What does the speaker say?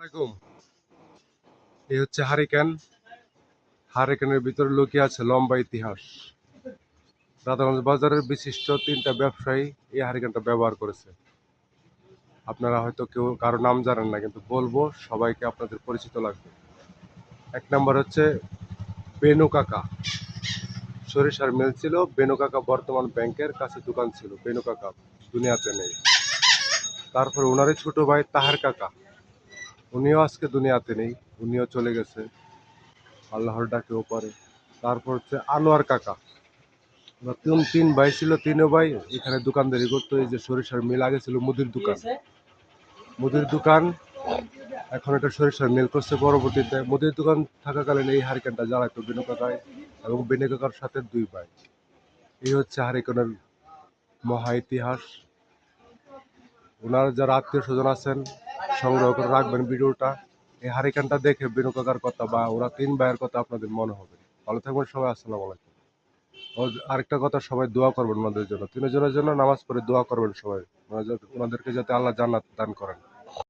আসসালামু এই হচ্ছে হারিকেন। হারিকেনের ভিতরে লুকিয়ে আছে লম্বা ইতিহাস। রাধাগঞ্জ বাজারের বিশিষ্ট তিনটা ব্যবসায়ী এই হারিকেনটা ব্যবহার করেছে। আপনারা হয়তো কেউ কারো নাম জানেন না, কিন্তু বলবো সবাইকে আপনাদের পরিচিত লাগবে। এক নম্বর হচ্ছে বেনু কাকা। সরিষার মিল ছিল। বেনু কাকা বর্তমান ব্যাংকের কাছে দোকান ছিল। বেনু কাকা দুনিয়াতে নেই। তারপর ওনারই ছোট ভাই তাহের কাকা, উনিও আজকে দুনিয়াতে নেই। উনিও চলে গেছে আল্লাহর ডাকে ওপারে। তারপর হচ্ছে আনোয়ার কাকা। ওরা তিন ভাই ছিল, তিনও ভাই এখানে দোকানদারি করতো। এই যে সরিষার মিল আগে ছিল মুদির দোকান। মুদির দোকান এখন এটা সরিষার মিল করছে। পরবর্তীতে মুদির দোকান থাকাকালীন এই হারিকেনটা জ্বালাইতো বেনু কাকায় এবং বেনু কাকার সাথে দুই ভাই। এই হচ্ছে হারিকেনের মহা ইতিহাস। ওনার যারা আত্মীয় স্বজন আছেন সংগ্রহ করে রাখবেন ভিডিওটা। এই হারিকেনটা দেখে বেনু কাকার কথা বা ওরা তিন ভাইয়ের কথা আপনাদের মনে হবে। ভালো থাকবেন সবাই। আসসালামু আলাইকুম। ও আরেকটা কথা, সবাই দোয়া করবেন ওনাদের জন্য। তিনজনের জন্য নামাজ পড়ে দোয়া করবেন সবাই, ওনাদেরকে যাতে আল্লাহ জান্নাত দান করেন।